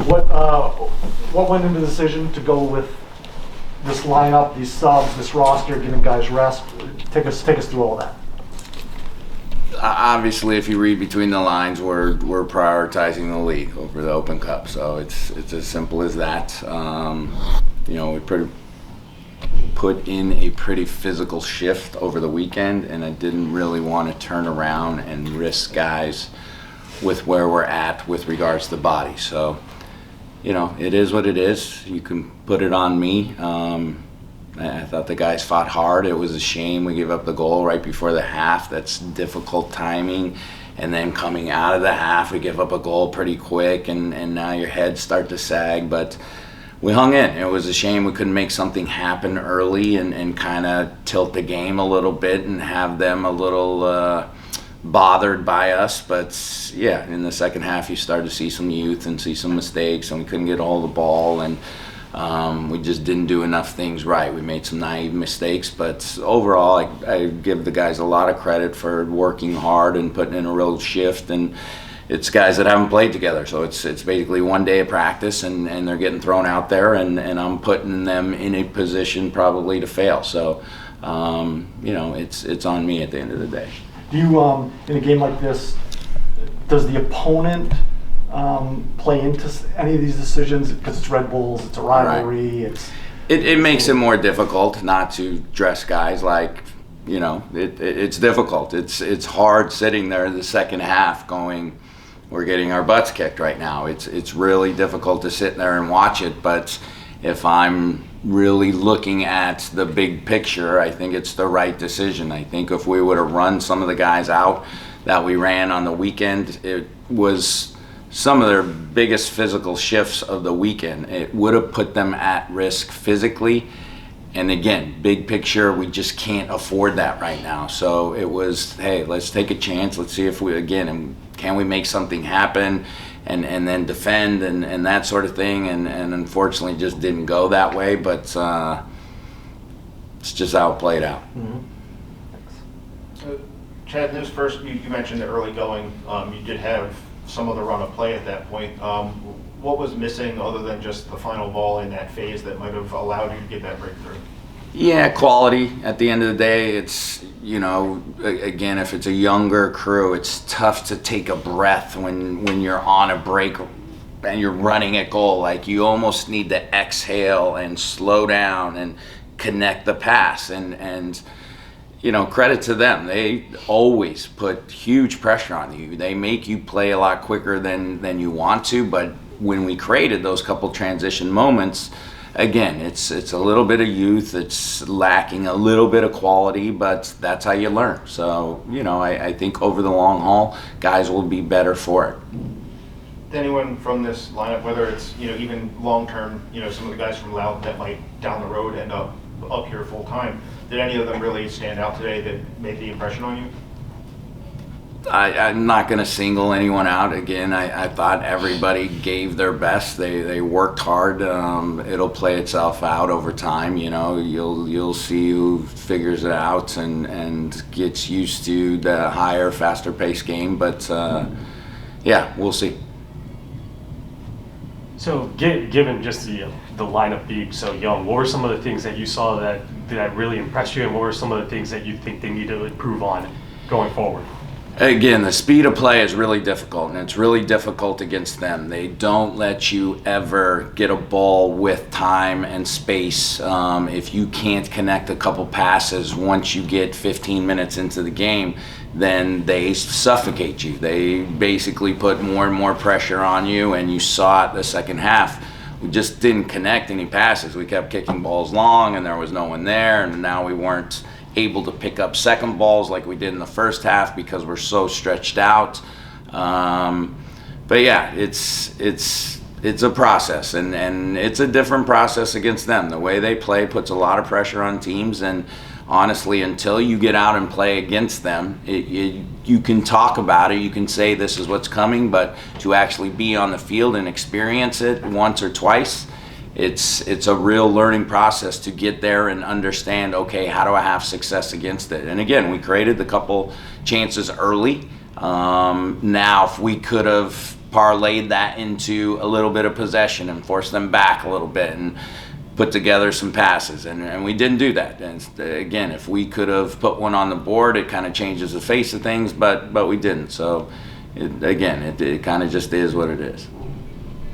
What went into the decision to go with this lineup, these subs, this roster, giving guys rest? Take us through all that. Obviously, if you read between the lines, we're prioritizing the league over the Open Cup. So it's as simple as that. We put in a pretty physical shift over the weekend, and I didn't really want to turn around and risk guys with where we're at with regards to the body. So, it is what it is. You can put it on me. I thought the guys fought hard. It was a shame we gave up the goal right before the half. That's difficult timing. And then coming out of the half, we give up a goal pretty quick, and now your heads start to sag. But we hung in. It was a shame we couldn't make something happen early and kind of tilt the game a little bit and have them a little bothered by us. But yeah, in the second half, you start to see some youth and see some mistakes, and we couldn't get a hold of the ball, and we just didn't do enough things right. We made some naive mistakes, but overall, I give the guys a lot of credit for working hard and putting in a real shift. And it's guys that haven't played together, so it's basically one day of practice, and they're getting thrown out there, and I'm putting them in a position probably to fail. So, it's on me at the end of the day. Do you, in a game like this, does the opponent play into any of these decisions? Because it's Red Bulls, it's a rivalry. Right. It makes it more difficult not to dress guys like, it's difficult. It's hard sitting there in the second half going, we're getting our butts kicked right now. It's really difficult to sit there and watch it, but if I'm really looking at the big picture, I think it's the right decision. I think if we would have run some of the guys out that we ran on the weekend, it was some of their biggest physical shifts of the weekend. It would have put them at risk physically. And again, big picture, we just can't afford that right now. So it was, hey, let's take a chance. Let's see if can we make something happen and then defend and that sort of thing. And unfortunately just didn't go that way, but it's just how it played out. Mm-hmm. Chad, this first, you mentioned the early going. You did have some of the run of play at that point. What was missing other than just the final ball in that phase that might have allowed you to get that breakthrough? Yeah, quality. At the end of the day, it's, again, if it's a younger crew, it's tough to take a breath when you're on a break and you're running at goal. Like, you almost need to exhale and slow down and connect the pass. And credit to them. They always put huge pressure on you. They make you play a lot quicker than you want to, but when we created those couple transition moments, again, it's a little bit of youth, it's lacking a little bit of quality, but that's how you learn. So, I think over the long haul, guys will be better for it. Anyone from this lineup, whether it's, even long-term, some of the guys from Loudon that might down the road end up here full-time, did any of them really stand out today that made the impression on you? I'm not going to single anyone out. Again, I thought everybody gave their best. They worked hard. It'll play itself out over time. You'll see who figures it out and gets used to the higher, faster paced game. But yeah, we'll see. So, given just the lineup being so young, what were some of the things that you saw that really impressed you, and what were some of the things that you think they need to improve on going forward? Again, the speed of play is really difficult, and it's really difficult against them. They don't let you ever get a ball with time and space. If you can't connect a couple passes once you get 15 minutes into the game, then they suffocate you. They basically put more and more pressure on you, and you saw it the second half. We just didn't connect any passes. We kept kicking balls long, and there was no one there, and now we weren't able to pick up second balls like we did in the first half because we're so stretched out. But yeah, it's a process, and it's a different process against them. The way they play puts a lot of pressure on teams, and honestly, until you get out and play against them, you can talk about it, you can say this is what's coming, but to actually be on the field and experience it once or twice, it's a real learning process to get there and understand, okay, how do I have success against it? And again, we created the couple chances early. Now, if we could have parlayed that into a little bit of possession and forced them back a little bit and put together some passes, and we didn't do that. And again, if we could have put one on the board, it kind of changes the face of things, but we didn't. So it kind of just is what it is.